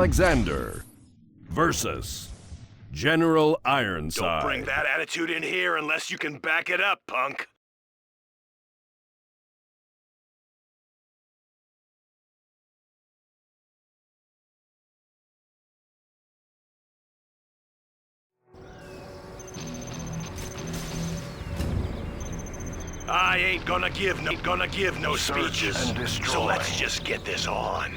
Alexander versus General Ironside. Don't bring that attitude in here unless you can back it up, punk. I ain't gonna give no speeches, so let's just get this on.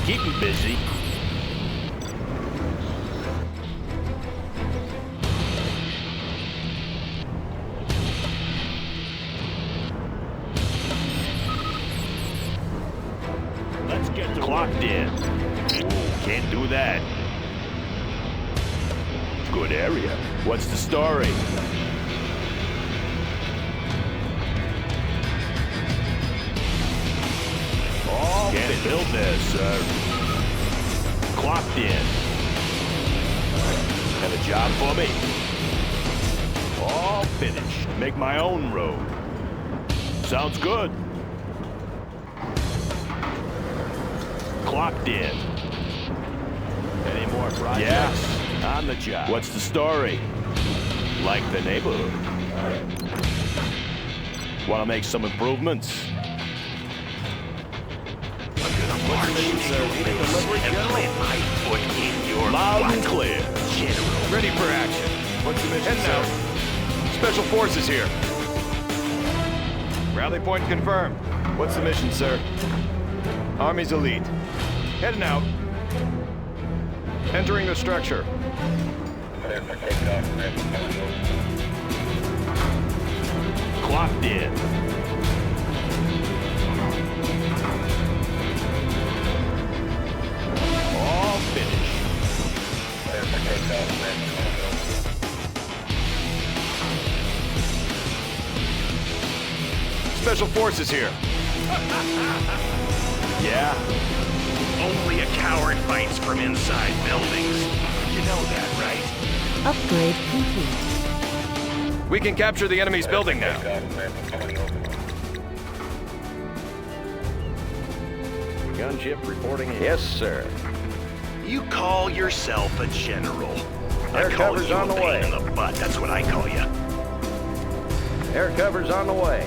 Keep me busy. Let's get the clocked in. Ooh, can't do that. Good area. What's the story? Can't build this, clocked in. Have a job for me? All finished. Make my own road. Sounds good. Clocked in. Any more projects? Yes, on the job. What's the story? Like the neighborhood. Want to make some improvements? Loud and clear. Ready for action. What's the mission, sir? Special Forces here. Rally point confirmed. What's the mission, sir? Army's elite. Heading out. Entering the structure. Clocked in. All finished. Special Forces here. Yeah. Only a coward fights from inside buildings. You know that, right? Upgrade complete. We can capture the enemy's building now. Gunship reporting in. Yes, sir. You call yourself a general. Air I call cover's you on a the pain way. in the butt. That's what I call you. Air cover's on the way.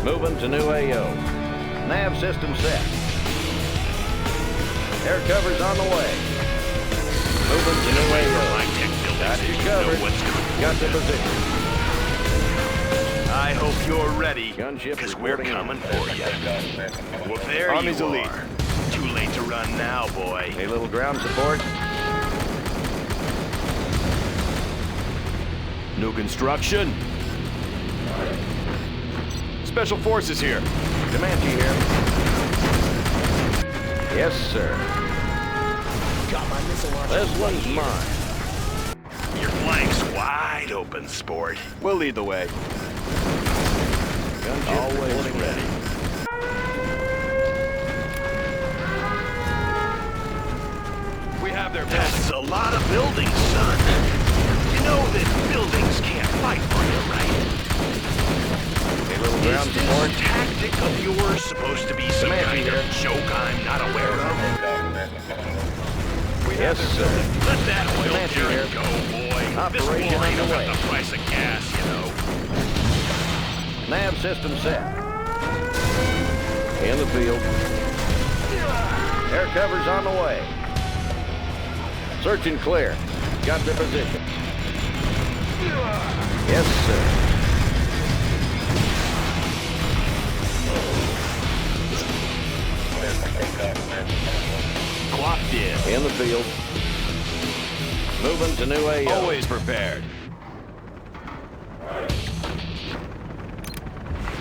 Moving to new AO. Nav system set. Air cover's on the way. Moving to new AO. Got you covered. Got the position. I hope you're ready, Gunship because we're reporting in. coming for you. Well, there Army's you elite. are. Too late to run now, boy. A little ground support. New construction. Special Forces here. Comanche here. Yes, sir. Got my missile launcher. This one's mine. Your flank's wide open, sport. We'll lead the way. Gunship Always reporting ready. in. We have their best. That's a lot of buildings, son. You know that buildings can't fight for you, right? A little ground Is support. this tactic of yours supposed to be some Comanche kind of here. joke I'm not aware of? Yes, sir. Let that oil Comanche turret here. go, boy. Operation This war ain't underway. about the price of gas, you know. Nav system set. In the field. Air cover's on the way. Search and clear. Got the position. Yes, sir. Clocked in the field. Moving to new AO. Always prepared.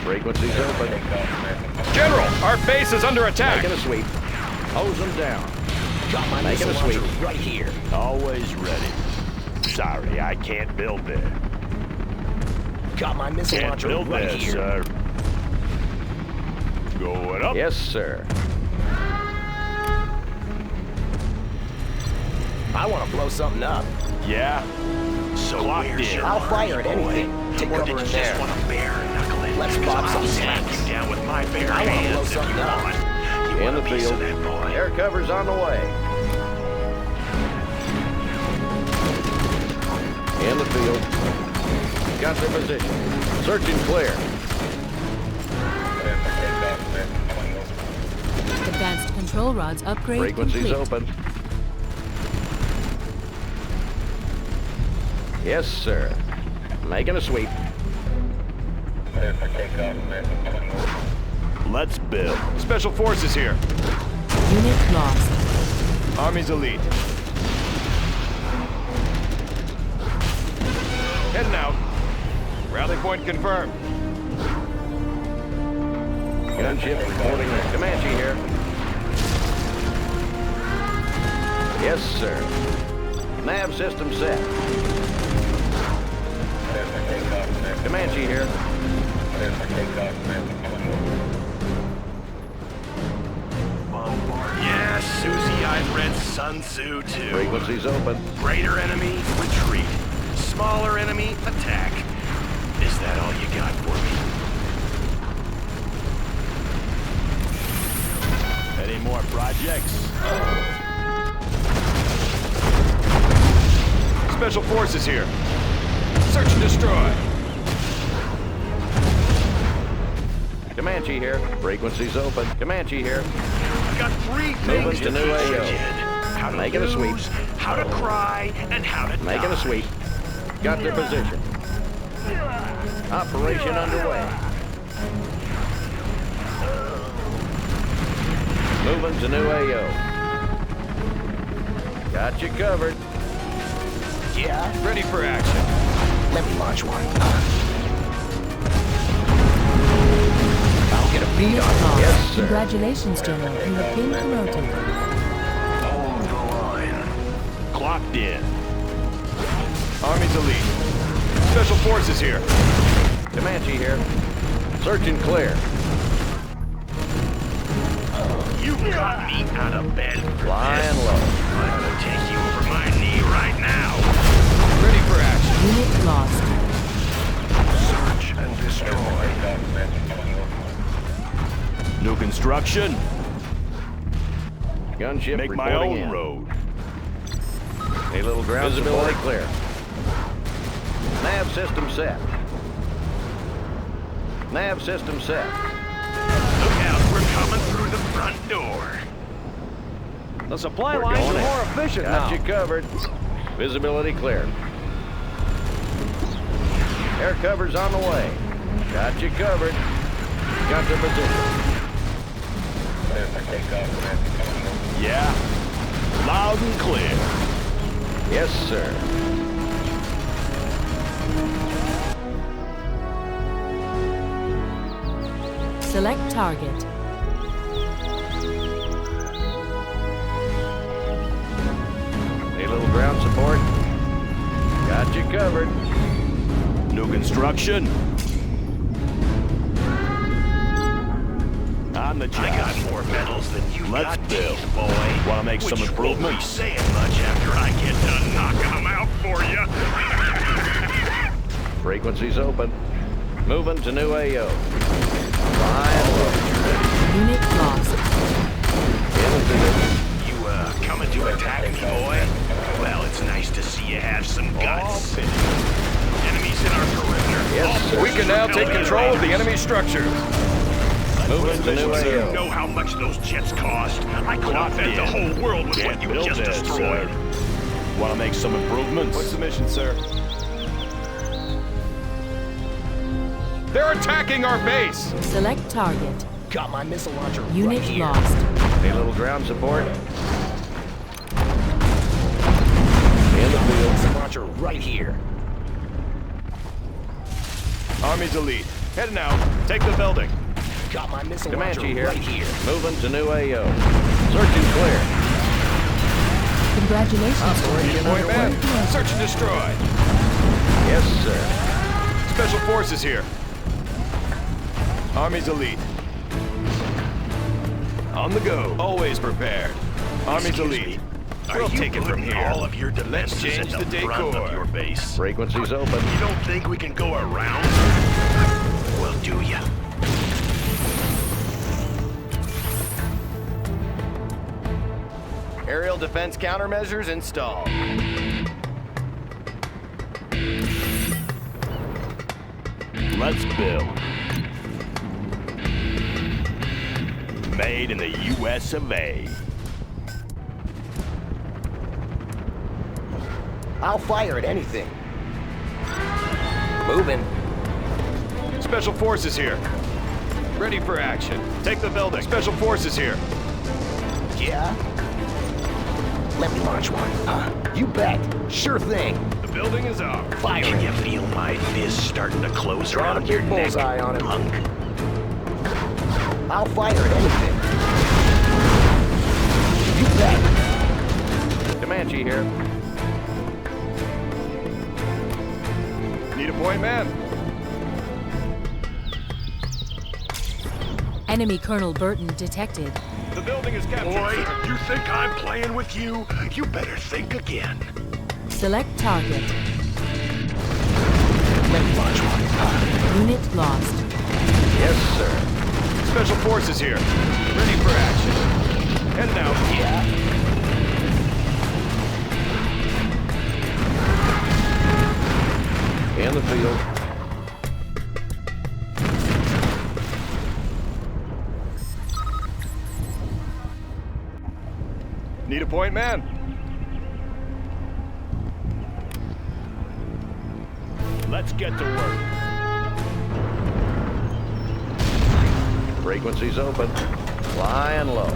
Frequencies open. General, our base is under attack. Making a sweep. Hose them down. Got my Making missile a sweep. launcher right here. Always ready. Sorry, I can't build there. Got my missile Can't launcher build right this, here. sir. Going up. Yes, sir. I want to blow something up. Yeah? So Clocked where's in. your I'll army, fire at boy? anything. Take Or cover did you in just there. want to bare knuckle it? Let's Because pop I'll some smack smacks. you down with my bare I wanna blow hands if you something up. want. You In want the a piece of field. that, boy? Air cover's on the way. In the field. Got their position. Search and clear. Advanced control rods upgrade Frequencies complete. open. Yes, sir. Making a sweep. Let's build. Special Forces here. Unit lost. Army's elite. Heading out. Rally point confirmed. Gunship reporting. Comanche here. Yes, sir. Nav system set. Comanche here. Yes, Susie, I've read Sun Tzu too. Frequencies open. Greater enemy, retreat. Smaller enemy, attack. Is that all you got for me? Any more projects? Special Forces here. Search and destroy. Comanche here. Frequencies open. Comanche here. I've got three Moving things to to new teach you, AO. kid. How to Making a sweep. lose, how to cry, and how to Making die. a sweep. Got their position. Operation underway. Moving to new AO. Got you covered. Yeah. Ready for action. Let me launch one. I'll get a beat Unit on lost. Yes, sir. Congratulations, General. You have been promoted. Hold the line. Clocked in. Army's elite. Special Forces here. Comanche here. Search and clear. You got me out of bed for Flying this. low. I'm gonna take you over my knee right now. Ready for action. Unit lost. Search and destroy. New construction. Gunship Make my reporting own in. road. A little ground visibility clear. Nav system set. Nav system set. Look out, we're coming through the front door. The supply We're lines going are in. more efficient Got now. you covered. Visibility clear. Air cover's on the way. Got you covered. Got their position. Yeah. Loud and clear. Yes, sir. Select target. A little ground support. Got you covered. New construction. On the job. I got more medals than you Let's got build. teeth, boy. Wanna make some Which won't be improvements? saying much after I get done knocking them out for you. Frequencies open. Moving to new AO. Flying low. Unit lost. In the field. You, coming to attack me, boy? Well, it's nice to see you have some guts. Enemies in our perimeter. Yes, sir. We can now take control of the enemy structures. Moving to new You AO. know how much those jets cost? I could have fed the whole world with what you just destroyed. Want to make some improvements? What's the mission, sir? They're attacking our base! Select target. Got my missile launcher Unit right here. lost. A little ground support. In the field. Missile launcher right here. Army's elite. Heading out. Take the building. Got my missile Comanche launcher here. right here. Moving to new AO. Search and clear. Congratulations, Operation General. Point underway. man. Search and destroy. Yes, sir. Special Forces here. Army's elite. On the go. Always prepared. Army's Excuse elite. me. We'll take it from here. All of your Let's defenses change at the the front decor. of your base. Frequency's open. You don't think we can go around? Well, do ya? Aerial defense countermeasures installed. Let's build. Made in the U.S. of A. I'll fire at anything. Moving. Special forces here. Ready for action. Take the building. Special forces here. Yeah? Let me launch one. You bet. Sure thing. The building is ours. Fire Can it. you feel my fist starting to close Draw around a your big neck, bullseye on him. punk? I'll fire at anything. You bet. Comanche here. Need a point man. Enemy Colonel Burton detected. The building is captured. Boy, sir. you think I'm playing with you? You better think again. Select target. Let me launch one. Unit lost. Yes, sir. Special forces here. Ready for action. Heading out. Yeah? In the field. Need a point man. Let's get to work. Frequency's open. Flying low.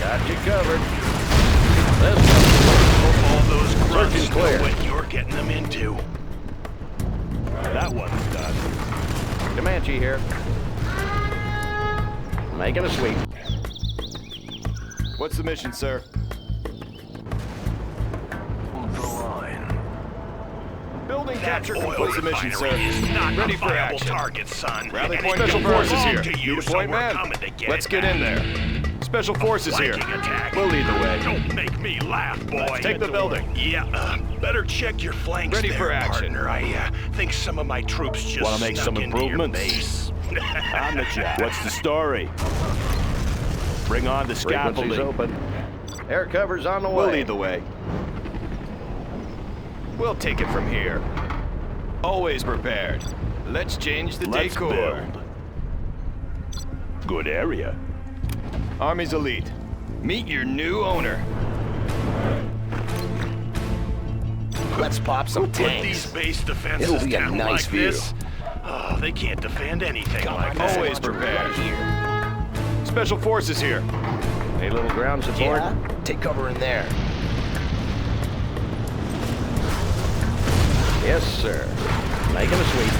Got you covered. This Hope all those grunts Search and know clear. what you're getting them into. That one's done. Comanche here. Making a sweep. What's the mission, sir? Hold the line. Building capture That complete. oil What's the mission, sir? refinery is not Ready a for viable action. target, son. Rally And point it special don't forces belong here. to you, Need a so point we're man. coming to get Let's it get back. in there. Special forces here. Flanking attack. We'll lead the way. Don't make me laugh, boy. Let's take the building. Yeah, better check your flanks Ready there, for action. partner. I think some of my troops just Wanna make snuck some into your improvements? base. On the job. What's the story? Bring on the Frequency's scaffolding. open. Air cover's on the way. We'll lead the way. We'll take it from here. Always prepared. Let's change the Let's decor. build. Good area. Army's elite. Meet your new owner. Let's pop some Put these tanks. base defenses It'll be a down nice like view. this. Oh, they can't defend anything Got like my that. Always missile launcher prepared. right here. Special forces here. A little ground support. Yeah? Take cover in there. Yes, sir. Making a sweep.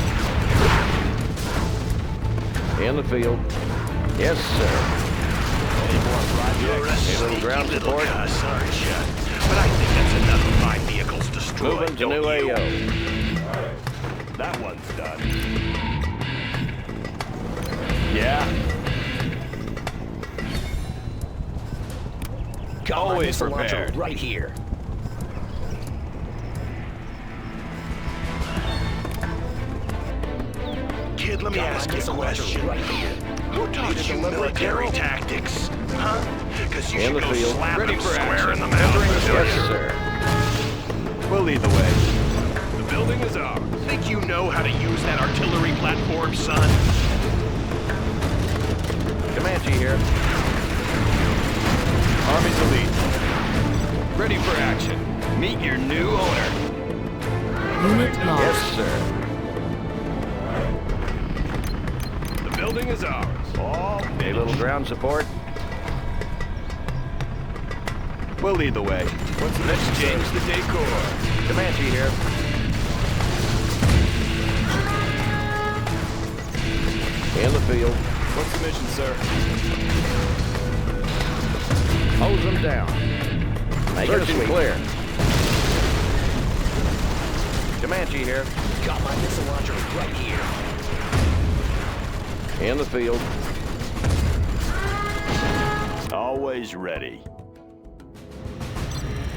In the field. Yes, sir. You're a little sneaky ground little support. cuss, aren't you? But I think that's enough of my vehicles destroyed. Moving to don't new you? AO. That one's done. Yeah. Got my Always missile launcher prepared. right here. Kid, let me Got my ask you a missile launcher question. right here. Who taught you military tactics? Huh? Because you In should the go field. slap Ready him for square action. in the Entering the mouth. Yes, sir. We'll lead the way. The building is ours. Think you know how to use that artillery platform, son? Comanche here. Army's elite. Ready for action. Meet your new owner. Unit Yes, lost. sir. The building is ours. A little ground support. We'll lead the way. Let's change the decor. Comanche here. In the field. What's the mission, sir? Hose them down. Make it Searching clear. Comanche here. Got my missile launcher right here. In the field. Always ready.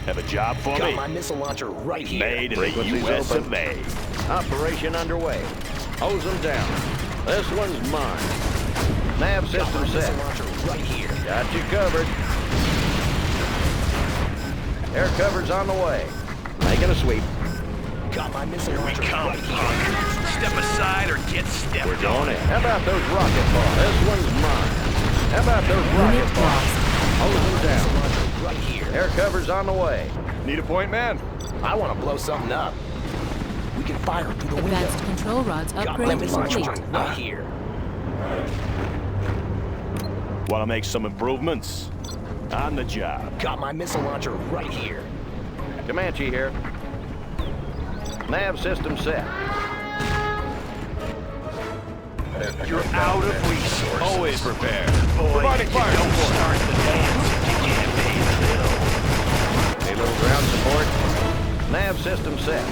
Have a job for Got me? my missile launcher right here. Made in the Frequency's U.S. open. of A. Operation underway. Hose them down. This one's mine. Nav Got system my missile set. launcher right here. Got you covered. Air cover's on the way. Making a sweep. Got my missile We launcher come, right here. punk. Step aside or get stepped We're on. going in. How about those rocket balls? This one's mine. How about those rocket Unit balls? lost. Hose them Missile down. launcher right here. Air cover's on the way. Need a point, man? I want to blow something up. We can fire through the window. Advanced control rods Got my upgrade missile launcher complete. right here. Want to make some improvements? On the job. Got my missile launcher right here. Comanche here. Nav system set. You're out of resources. Always prepared. Boy, Providing you fire don't support. start the dance if you can't pay the bill. A little ground support. Nav system set.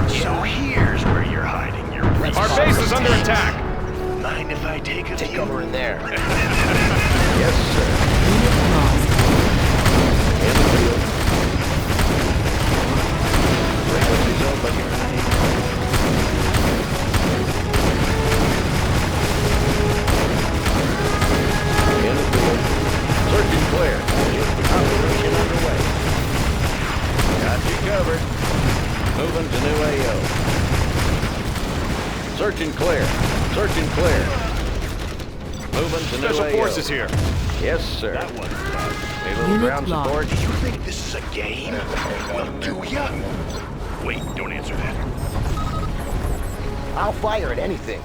So here's where you're hiding your Our resources. base is under attack. Mind if I take a Take view? over in there. Yes, sir. Unit lost. In the field. Frequency's open. In the field. Search and clear. Operation underway. Got you covered. Moving to new AO. Search and clear. Search and clear. Moving to new Special AO. forces here. Yes, sir. That one's done. A little Unit ground lost. support. Do you think this is a game? Well, do ya? Wait, don't answer that. I'll fire at anything.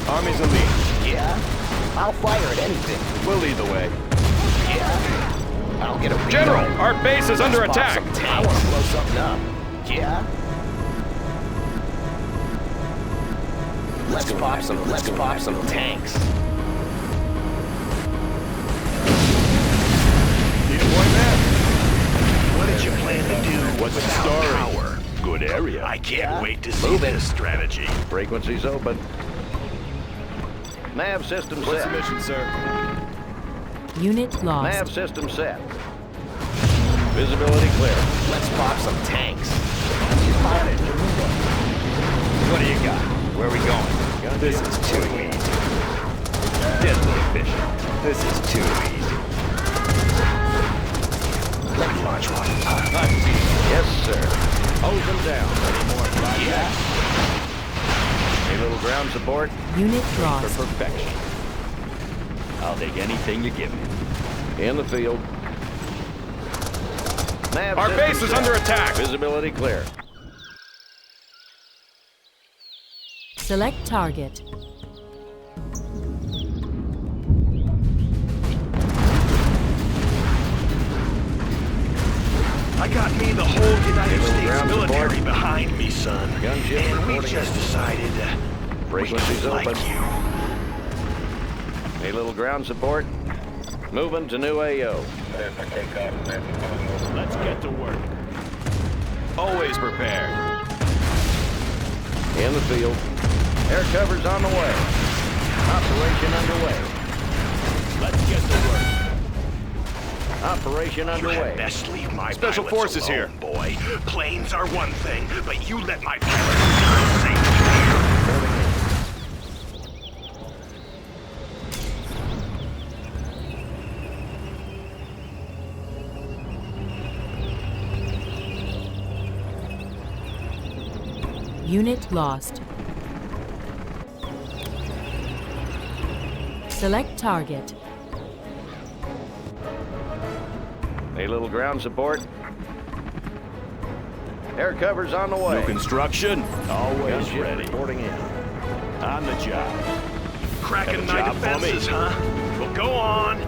Army's elite. Yeah? I'll fire at anything. We'll lead the way. Yeah? I'll get a read General, on it. our base is under Let's pop attack. some tanks. I want to blow something up. Yeah? Let's pop some tanks. Need a point, man? What did you plan to do What's the without story? power? Good area. I can't Yeah. wait to see Move it. this strategy. Frequency's open. Nav system What's the set. mission, sir? Unit lost. Nav system set. Visibility clear. Let's pop some tanks. What do you got? Where are we going? This is too easy. Deadly efficient. This is too easy. Let me launch one. Yes, sir. Hose them down. Yeah? A little ground support. Unit For lost. perfection. I'll take anything you give me. In the field. Nav Our system base is set. under attack. Visibility clear. Select target. I got me the whole United Little States ground military support. behind me, son. Gunship And we reporting just in. decided Frequency's we like open. you. A little ground support. Moving to new AO. Let's get to work. Always prepared. In the field. Air cover's on the way. Operation underway. Let's get to work. Operation You underway. had best leave my Special pilots forces alone, here. boy. Planes are one thing, but you let my pilots down safe clear. Unit lost. Select target. A little ground support. Air cover's on the way. New construction. Always Gunship ready. reporting in. On the job. Cracking Got a my job for me. defenses, huh? Well, go on.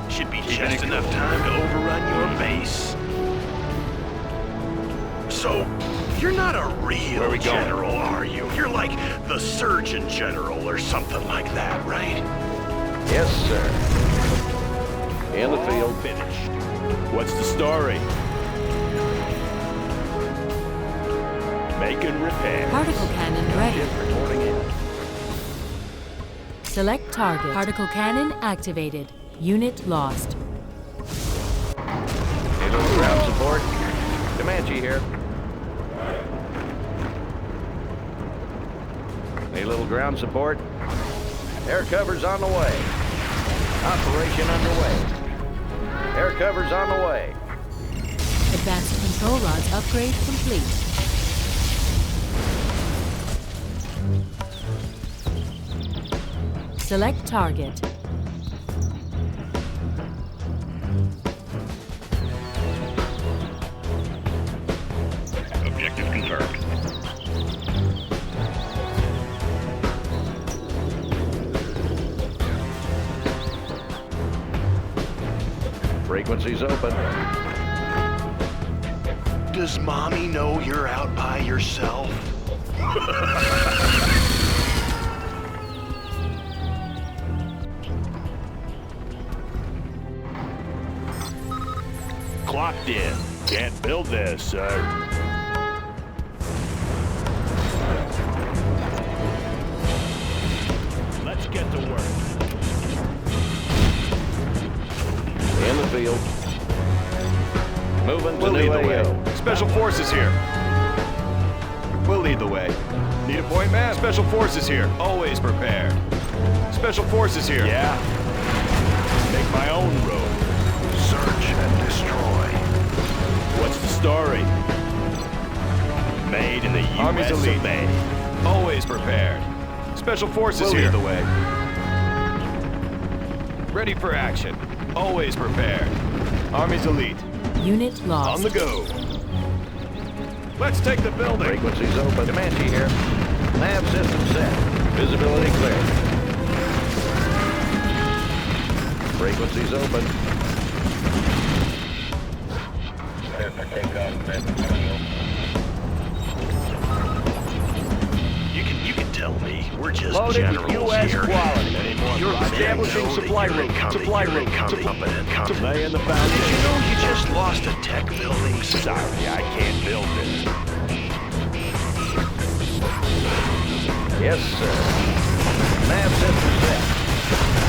Should be just enough time to overrun your base. So, you're not a Where real we going? general, are you? You're like the Surgeon General or something like that, right? Yes, sir. In the All field. finished. What's the story? Making repairs. Particle cannon ready. Reporting in. Select target. Particle cannon activated. Unit lost. Comanche here. A little ground support. Air cover's on the way. Operation underway. Air cover's on the way. Advanced control rods upgrade complete. Select target. Objective confirmed. Frequency's open. Does Mommy know you're out by yourself? Clocked in. Can't build this, sir. Let's get to work. In the field. Moving to We'll new lead the way. AO. Special Forces here. We'll lead the way. Need a point, man? Special Forces here. Always prepared. Special Forces here. Yeah. Make my own road. Search and destroy. What's the story? Made in the Army's U.S. elite. of A. Always prepared. Special Forces We'll here. lead the way. Ready for action. Always prepared. Army's elite. Unit On lost. the go. Let's take the building. Frequency's open. Comanche here. Nav system set. Visibility clear. Frequency's open. You can tell me. We're just Loaded with generals US here. quality. You're Establishing supply route. Supply route. Lay in the Did you foundation. know you just lost a tech building? Sorry, I can't build this. Yes, sir. Nav system set.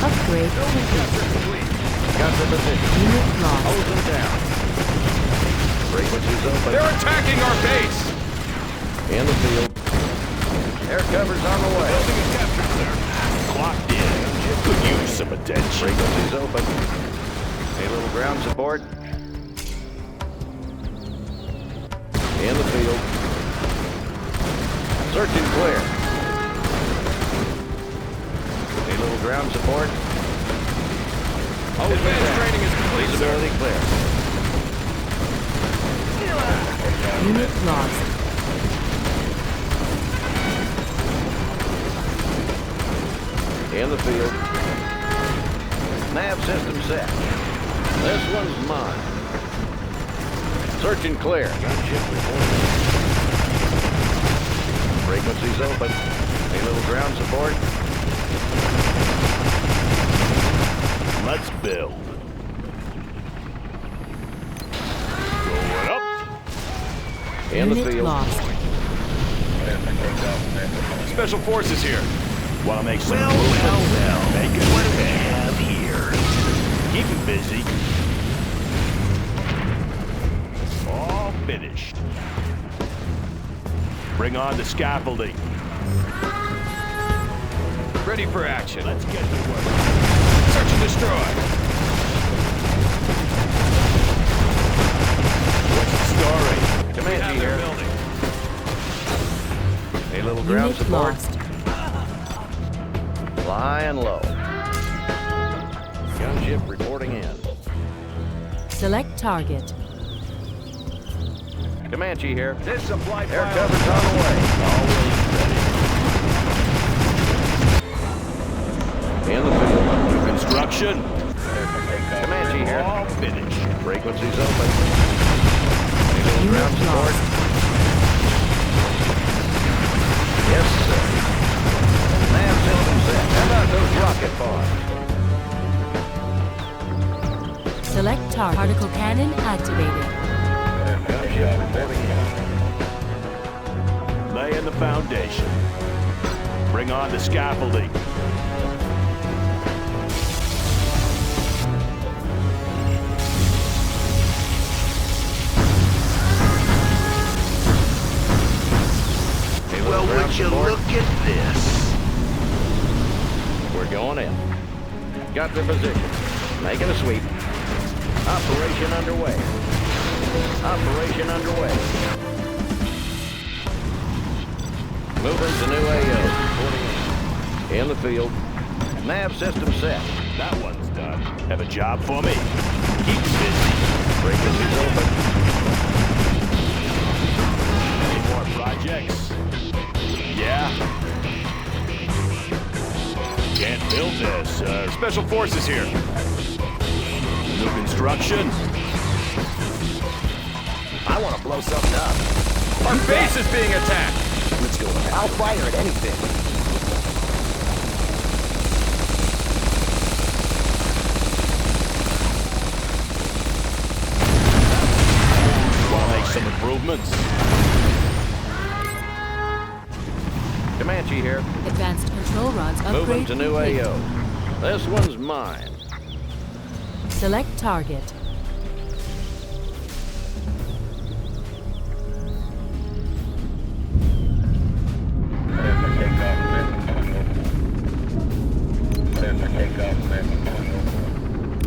Upgrade complete. Got the position. Unit lost. Hose them down. Frequency's open. They're attacking our base. In the field. Air cover's on the way. Clocked in. Could use some attention. Frequency's open. A little ground support. In the field. Search and clear. A little ground support. Advanced training is complete, sir. Visibility clear. Unit lost. In the field. Nav system set. This one's mine. Search and clear. Gunship reporting. Frequency's open. A little ground support. Let's build. Going up. In the Unit field. lost. Special Forces here. Want to make some Well, movement? well, well. Make it What do we quick. have here? Keep him busy. All finished. Bring on the scaffolding. Ready for action. Let's get to work. Search and destroy. What's the story? We Comanche have their here. building. A little ground Unit support. lost. Flying low. Gunship reporting in. Select target. Comanche here. This supply Air file- cover's on the way. Always ready. In the field. Construction. Comanche here. All finished. Frequency's open. A little ground Unit support. lost. Yes, sir. Nav system set. How about those rocket bombs? Select target. Particle cannon activated. Gunship reporting in. Lay in the foundation. Bring on the scaffolding. at this. We're going in. Got the position. Making a sweep. Operation underway. Operation underway. Moving to new AO. Reporting in the field. Nav system set. That one's done. Have a job for me? Keep busy. Frequencies open. Any more projects? Yeah? Can't build this. Special forces here. New construction? I want to blow something up. Our base is being attacked. Let's go. I'll fire at anything. Want to make some improvements? Comanche here. Advanced control rods Moving upgrade to new complete. AO. This one's mine. Select target.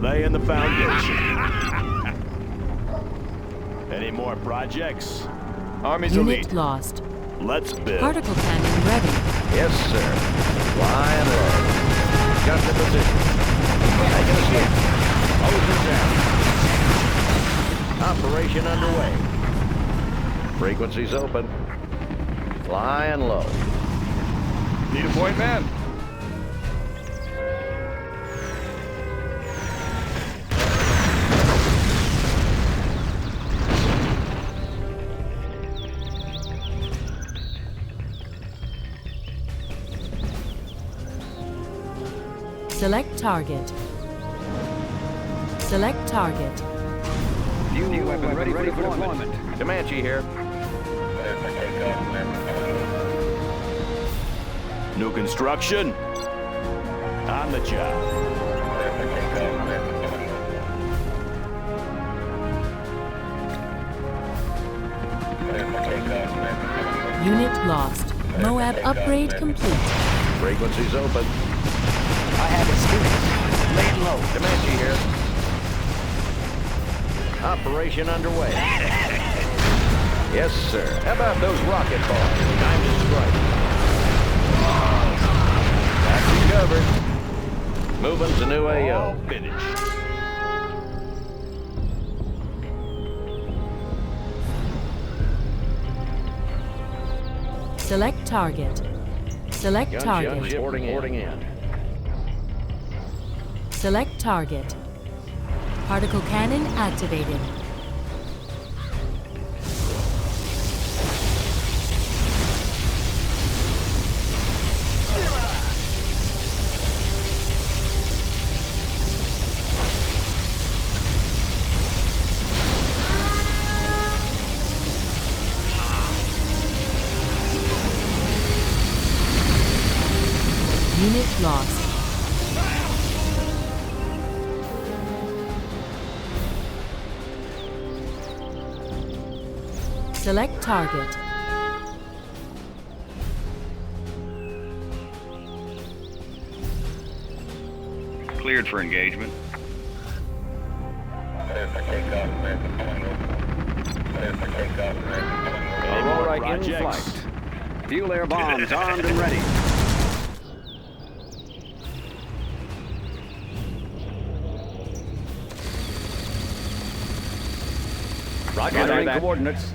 Laying the foundation. Any more projects? Army's Unit elite. lost. Let's build. Particle cannon ready. Yes, sir. Flying low. Got the position. Making a sweep. Hoses down. Operation underway. Frequencies open. Flying low. Need a point man. Select target. Select target. New weapon ready for deployment. Comanche here. New construction? On the job. Unit lost. Moab upgrade complete. Frequencies open. I have experience. Lay it low. Comanche here. Operation underway. Yes, sir. How about those rocket balls? Time to strike. Got you covered. Moving to new AO. Finish. Select target. Select target. Gunship reporting in. Select target. Particle cannon activated. Unit lost. Select target. Cleared for engagement. Aurora in projects? flight. Fuel air bombs armed and ready. Gathering coordinates.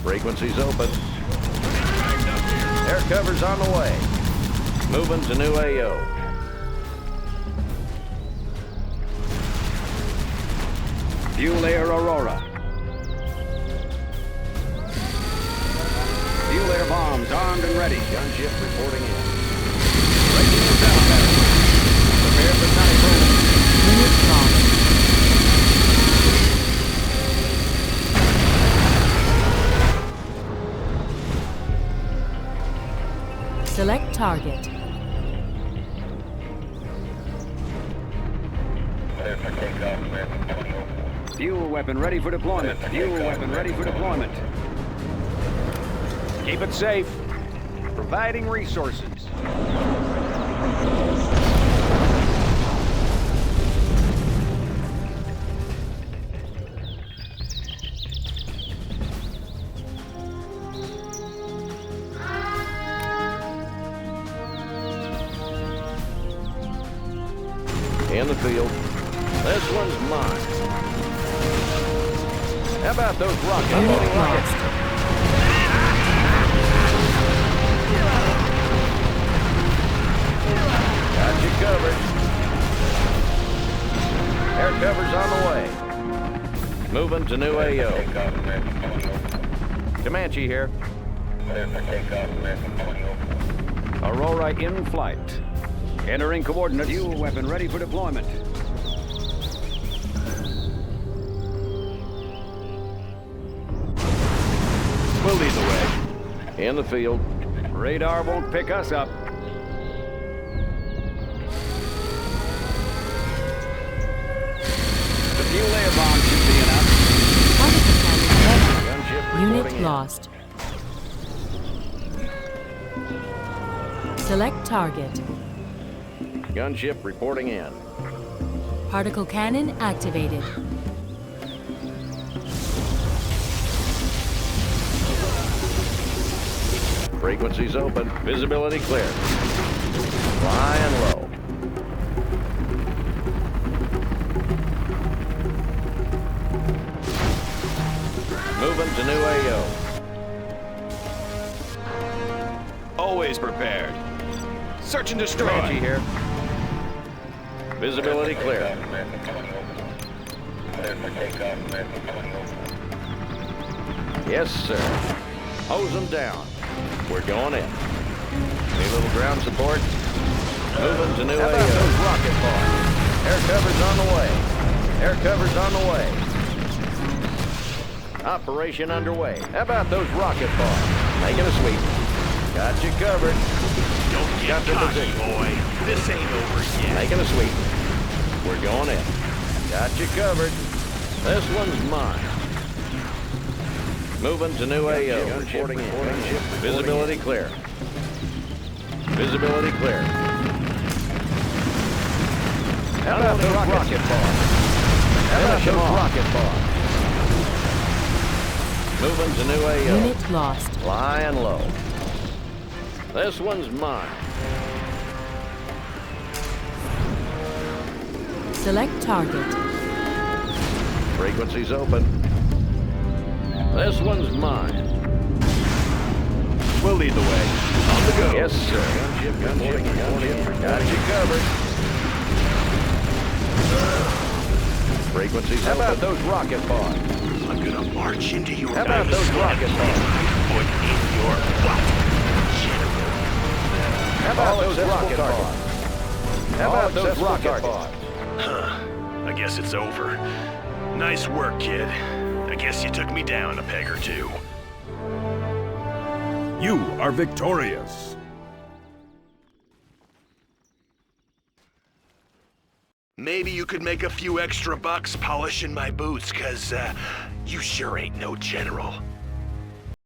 Frequencies open. Air cover's on the way. Moving to new AO. Fuel air Aurora. Fuel air bombs armed and ready. Gunship reporting in. Breaking the down battery. Prepare for typhoon. Unit lost. Select target. Fuel weapon ready for deployment. Fuel weapon ready for deployment. Keep it safe. Providing resources. In the field. This one's mine. How about those rockets? Unit lost. Got you covered. Air cover's on the way. Moving to new AO. Comanche here. Aurora in flight. Entering coordinates. Fuel weapon ready for deployment. We'll lead the way. In the field. Radar won't pick us up. The fuel layer bomb should be enough. Particle cannon Gunship ready. Unit reporting in. lost. Select target. Gunship reporting in. Particle cannon activated. Frequencies open. Visibility clear. Flying low. Moving to new AO. Always prepared. Search and destroy. Comanche here. Visibility clear. Yes, sir. Hose them down. We're going in. Need a little ground support. Moving to new AO. How about those rocket bombs? Air cover's on the way. Air cover's on the way. Operation underway. How about those rocket bombs? Making a sweep. Got you covered. Don't get Got the cocky, position. boy. This ain't over yet. Making a sweep. We're going in. Got you covered. This one's mine. Moving to new AO. Reporting in. Visibility clear. Visibility clear. How about those rocket bombs? How about those rocket bombs? Moving to new AO. Unit lost. Flying low. This one's mine. Select target. Frequencies open. This one's mine. We'll lead the way. On the go. Yes, sir. Gunship. Got you covered. Frequencies How open. about those rocket bombs? I'm gonna march into your How about those rocket bombs? Foot in your butt. How about those rocket bombs? How about those rocket bombs? I guess it's over. Nice work, kid. I guess you took me down a peg or two. You are victorious. Maybe you could make a few extra bucks polishing my boots, 'cause you sure ain't no general.